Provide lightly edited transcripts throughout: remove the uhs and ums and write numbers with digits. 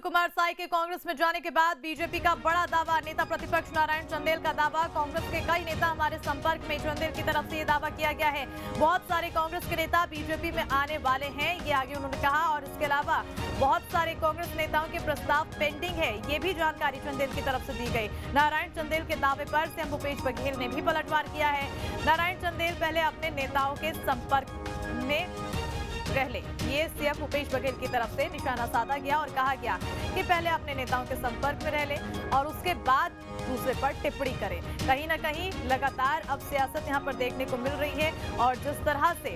कुमार साय के कांग्रेस में जाने के बाद बीजेपी का बड़ा दावा। नेता प्रतिपक्ष नारायण चंदेल का दावा, कांग्रेस के कई नेता हमारे संपर्क में। चंदेल की तरफ से ये दावा किया गया है। बहुत सारे कांग्रेस के नेता बीजेपी में आने वाले हैं, ये आगे उन्होंने कहा। और इसके अलावा बहुत सारे कांग्रेस नेताओं के प्रस्ताव पेंडिंग है, ये भी जानकारी चंदेल की तरफ से दी गई। नारायण चंदेल के दावे पर सीएम भूपेश बघेल ने भी पलटवार किया है। नारायण चंदेल पहले अपने नेताओं के संपर्क में रह ले, ये सीएम भूपेश बघेल की तरफ से निशाना साधा गया और कहा गया कि पहले अपने नेताओं के संपर्क में रह ले और उसके बाद दूसरे पर टिप्पणी करें। कहीं ना कहीं लगातार अब सियासत यहां पर देखने को मिल रही है और जिस तरह से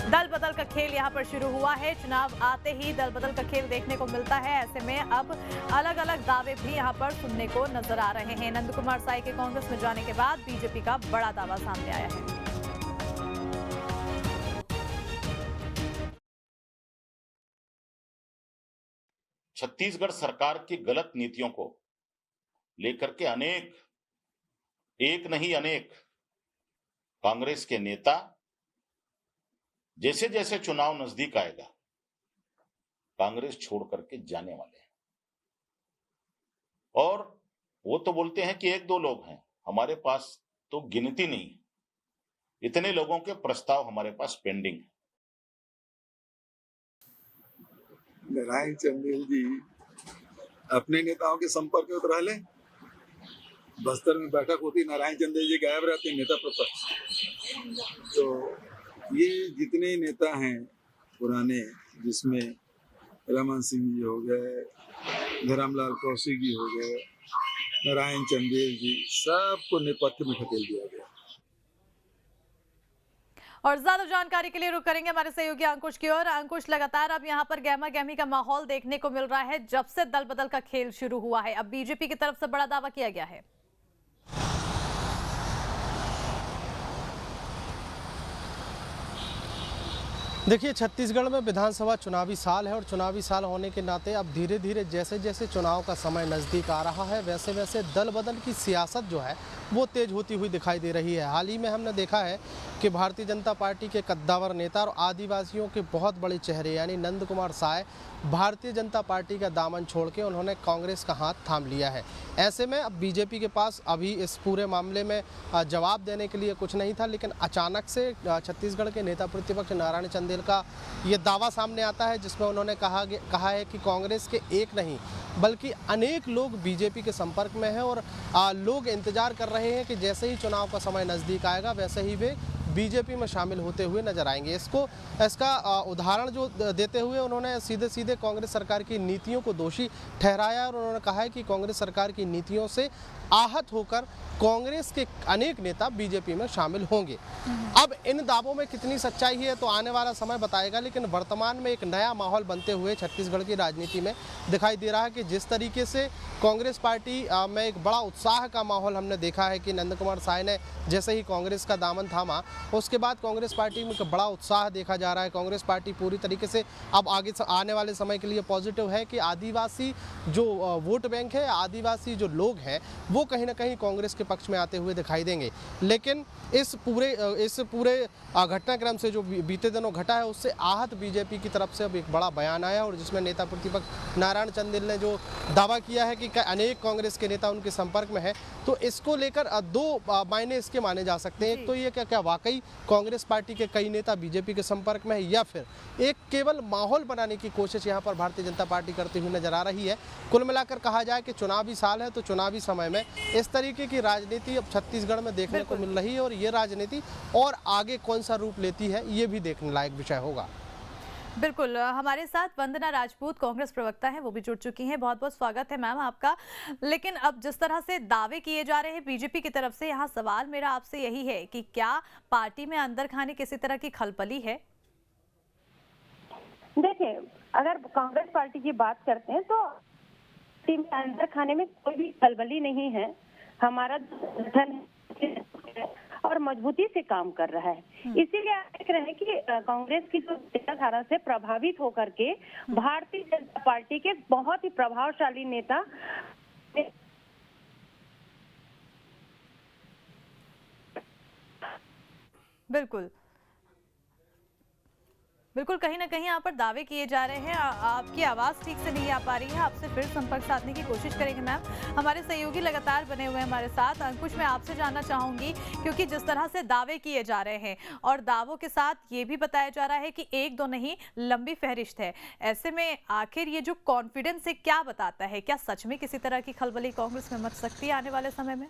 दल बदल का खेल यहां पर शुरू हुआ है, चुनाव आते ही दल बदल का खेल देखने को मिलता है। ऐसे में अब अलग अलग दावे भी यहां पर सुनने को नजर आ रहे हैं। नंद कुमार साय के कांग्रेस में जाने के बाद बीजेपी का बड़ा दावा सामने आया है। छत्तीसगढ़ सरकार की गलत नीतियों को लेकर के एक नहीं अनेक कांग्रेस के नेता जैसे जैसे चुनाव नजदीक आएगा कांग्रेस छोड़ करके जाने वाले हैं। और वो तो बोलते हैं कि एक दो लोग हैं, हमारे पास तो गिनती नहीं है, इतने लोगों के प्रस्ताव हमारे पास पेंडिंग है। नारायण चंदेल जी अपने नेताओं के संपर्क में रह ले। बस्तर में बैठक होती, नारायण चंदेल जी गायब रहते, नेता प्रतिपक्ष। तो ये जितने नेता हैं पुराने, जिसमें रमन सिंह जी हो गए, धरमलाल कौशिक जी हो गए, नारायण चंदेल जी, सबको नेपथ्य में ढकेल दिया गया। और ज्यादा जानकारी के लिए रुक करेंगे हमारे सहयोगी अंकुश की ओर। अंकुश, लगातार अब यहाँ पर गहमा गहमी का माहौल देखने को मिल रहा है जब से दल बदल का खेल शुरू हुआ है। अब बीजेपी की तरफ से बड़ा दावा किया गया है। देखिए, छत्तीसगढ़ में विधानसभा चुनावी साल है और चुनावी साल होने के नाते अब धीरे धीरे जैसे जैसे चुनाव का समय नज़दीक आ रहा है वैसे वैसे दल बदल की सियासत जो है वो तेज होती हुई दिखाई दे रही है। हाल ही में हमने देखा है कि भारतीय जनता पार्टी के कद्दावर नेता और आदिवासियों के बहुत बड़े चेहरे यानी नंद कुमार साय भारतीय जनता पार्टी का दामन छोड़ के उन्होंने कांग्रेस का हाथ थाम लिया है। ऐसे में अब बीजेपी के पास अभी इस पूरे मामले में जवाब देने के लिए कुछ नहीं था, लेकिन अचानक से छत्तीसगढ़ के नेता प्रतिपक्ष नारायण चंदेल का ये दावा सामने आता है जिसमें उन्होंने कहा है कि कांग्रेस के एक नहीं बल्कि अनेक लोग बीजेपी के संपर्क में हैं और लोग इंतजार कर रहे हैं कि जैसे ही चुनाव का समय नज़दीक आएगा वैसे ही वे बीजेपी में शामिल होते हुए नजर आएंगे। इसका उदाहरण जो देते हुए उन्होंने सीधे सीधे कांग्रेस सरकार की नीतियों को दोषी ठहराया और उन्होंने कहा है कि कांग्रेस सरकार की नीतियों से आहत होकर कांग्रेस के अनेक नेता बीजेपी में शामिल होंगे। अब इन दावों में कितनी सच्चाई है तो आने वाला समय बताएगा, लेकिन वर्तमान में एक नया माहौल बनते हुए छत्तीसगढ़ की राजनीति में दिखाई दे रहा है कि जिस तरीके से कांग्रेस पार्टी में एक बड़ा उत्साह का माहौल हमने देखा है कि नंद कुमार साय ने जैसे ही कांग्रेस का दामन थामा उसके बाद कांग्रेस पार्टी में एक बड़ा उत्साह देखा जा रहा है। कांग्रेस पार्टी पूरी तरीके से अब आगे आने वाले समय के लिए पॉजिटिव है कि आदिवासी जो वोट बैंक है, आदिवासी जो लोग हैं वो कहीं ना कहीं कांग्रेस के पक्ष में आते हुए दिखाई देंगे। लेकिन इस पूरे घटनाक्रम से जो बीते दिनों घटा है उससे आहत बीजेपी की तरफ से अब एक बड़ा बयान आया और जिसमें नेता प्रतिपक्ष नारायण चंदेल ने जो दावा किया है कि अनेक कांग्रेस के नेता उनके संपर्क में है, तो इसको लेकर दो मायने इसके माने जा सकते हैं। एक तो ये क्या वाकई कांग्रेस पार्टी के कई नेता बीजेपी के संपर्क में है या फिर एक केवल माहौल बनाने की कोशिश यहाँ पर भारतीय जनता पार्टी करती हुई नजर आ रही है। कुल मिलाकर कहा जाए कि चुनावी साल है तो चुनावी समय में इस तरीके की राजनीति अब छत्तीसगढ़ में देखने को मिल रही है और ये राजनीति और आगे कौन सा रूप लेती है ये भी देखने लायक विषय होगा। बिल्कुल, हमारे साथ वंदना राजपूत कांग्रेस प्रवक्ता हैं, वो भी जुड़ चुकी हैं। बहुत बहुत स्वागत है मैम आपका। लेकिन अब जिस तरह से दावे किए जा रहे हैं बीजेपी की तरफ से, यहाँ सवाल मेरा आपसे यही है कि क्या पार्टी में अंदर खाने किसी तरह की खलबली है? देखिए, अगर कांग्रेस पार्टी की बात करते हैं तो टीम के अंदर खाने में कोई भी खलबली नहीं है। हमारा संगठन और मजबूती से काम कर रहा है। इसीलिए आप देख रहे हैं कि कांग्रेस की जो विचारधारा से प्रभावित होकर के भारतीय जनता पार्टी के बहुत ही प्रभावशाली नेता बिल्कुल बिल्कुल, कहीं ना कहीं यहाँ पर दावे किए जा रहे हैं। आपकी आवाज़ ठीक से नहीं आ पा रही है, आपसे फिर संपर्क साधने की कोशिश करेंगे मैम। हमारे सहयोगी लगातार बने हुए हैं हमारे साथ। अंकुश, मैं आपसे जानना चाहूंगी, क्योंकि जिस तरह से दावे किए जा रहे हैं और दावों के साथ ये भी बताया जा रहा है कि एक दो नहीं, लंबी फहरिस्त है, ऐसे में आखिर ये जो कॉन्फिडेंस है क्या बताता है? क्या सच में किसी तरह की खलबली कांग्रेस में मच सकती है आने वाले समय में?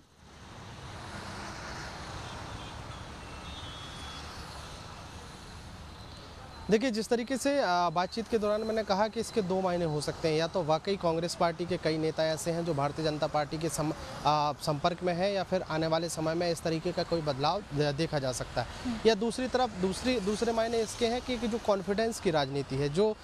देखिए, जिस तरीके से बातचीत के दौरान मैंने कहा कि इसके दो मायने हो सकते हैं। या तो वाकई कांग्रेस पार्टी के कई नेता ऐसे हैं जो भारतीय जनता पार्टी के संपर्क में है, या फिर आने वाले समय में इस तरीके का कोई बदलाव देखा जा सकता है। या दूसरी तरफ दूसरे मायने इसके हैं कि जो कॉन्फिडेंस की राजनीति है, जो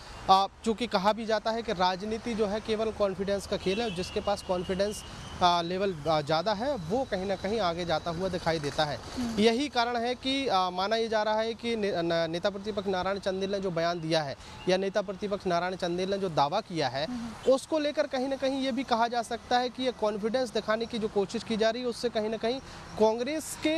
चूँकि कहा भी जाता है कि राजनीति जो है केवल कॉन्फिडेंस का खेल है, जिसके पास कॉन्फिडेंस लेवल ज़्यादा है वो कहीं ना कहीं आगे जाता हुआ दिखाई देता है। यही कारण है कि माना ये जा रहा है कि नेता प्रतिपक्ष नारायण चंदेल ने जो बयान दिया है, या नेता प्रतिपक्ष नारायण चंदेल ने जो दावा किया है, उसको लेकर कहीं ना कहीं ये भी कहा जा सकता है कि ये कॉन्फिडेंस दिखाने की जो कोशिश की जा रही है, उससे कहीं ना कहीं कांग्रेस के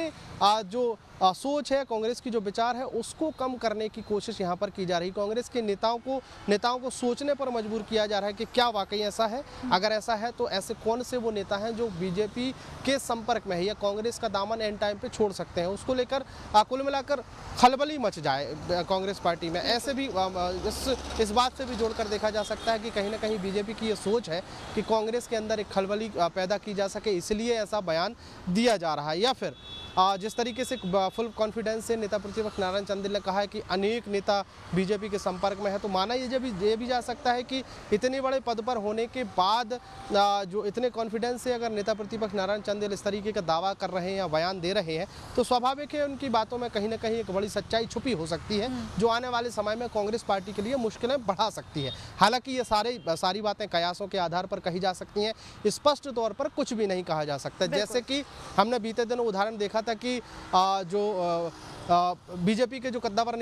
जो सोच है, कांग्रेस की जो विचार है, उसको कम करने की कोशिश यहाँ पर की जा रही है। कांग्रेस के नेताओं को सोचने पर मजबूर किया जा रहा है कि क्या वाकई ऐसा है। अगर ऐसा है तो ऐसे कौन से वो नेता हैं जो बीजेपी के संपर्क में है या कांग्रेस का दामन एंड टाइम पे छोड़ सकते हैं। उसको लेकर कुल मिलाकर खलबली मच जाए कांग्रेस पार्टी में, ऐसे भी इस बात से भी जोड़कर देखा जा सकता है कि कहीं ना कहीं बीजेपी की ये सोच है कि कांग्रेस के अंदर एक खलबली पैदा की जा सके, इसलिए ऐसा बयान दिया जा रहा है। या फिर जिस तरीके से फुल कॉन्फिडेंस से नेता प्रतिपक्ष नारायण चंदेल ने कहा है कि अनेक नेता बीजेपी के संपर्क में है, तो माना ये भी जा सकता है कि इतने बड़े पद पर होने के बाद जो इतने कॉन्फिडेंस से अगर नेता प्रतिपक्ष नारायण चंदेल इस तरीके का दावा कर रहे हैं या बयान दे रहे हैं, तो स्वाभाविक है उनकी बातों में कहीं ना कहीं एक बड़ी सच्चाई छुपी हो सकती है, जो आने वाले समय में कांग्रेस पार्टी के लिए मुश्किलें बढ़ा सकती है। हालांकि ये सारी बातें कयासों के आधार पर कही जा सकती हैं, स्पष्ट तौर पर कुछ भी नहीं कहा जा सकता। जैसे कि हमने बीते दिनों उदाहरण देखा था कि जो बीजेपी के जो कद्दावर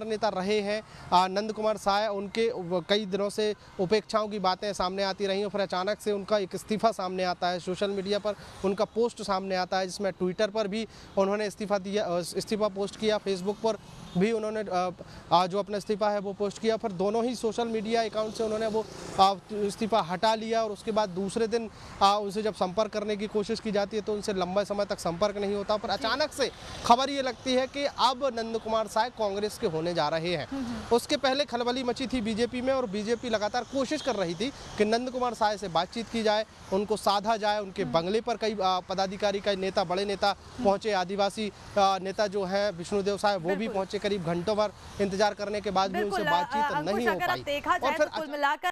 नेता रहे हैं नंद कुमार साय, उनके कई दिनों से उपेक्षाओं की बातें सामने आती रही हैं, फिर अचानक से उनका एक इस्तीफा सामने आता है, सोशल मीडिया पर उनका पोस्ट सामने आता है, जिसमें ट्विटर पर भी उन्होंने इस्तीफा पोस्ट किया, फेसबुक पर भी उन्होंने जो अपना इस्तीफा है वो पोस्ट किया, फिर दोनों ही सोशल मीडिया अकाउंट से उन्होंने वो इस्तीफा हटा लिया, और उसके बाद दूसरे दिन उनसे जब संपर्क करने की कोशिश की जाती है तो उनसे लंबे समय तक संपर्क नहीं होता। पर अचानक से खबर ये लगती है कि अब नंद कुमार साय कांग्रेस के होने जा रहे हैं। उसके पहले खलबली मची थी बीजेपी में, और बीजेपी लगातार कोशिश कर रही थी कि नंद कुमार साय से बातचीत की जाए, उनको साधा जाए। उनके बंगले पर कई पदाधिकारी, कई नेता, बड़े नेता पहुंचे, आदिवासी नेता जो है विष्णुदेव साय वो भी पहुंचे, करीब घंटों भर इंतजार करने के बाद भी उनसे बातचीत नहीं हो पाई। देखा जाए तो कुल मिलाकर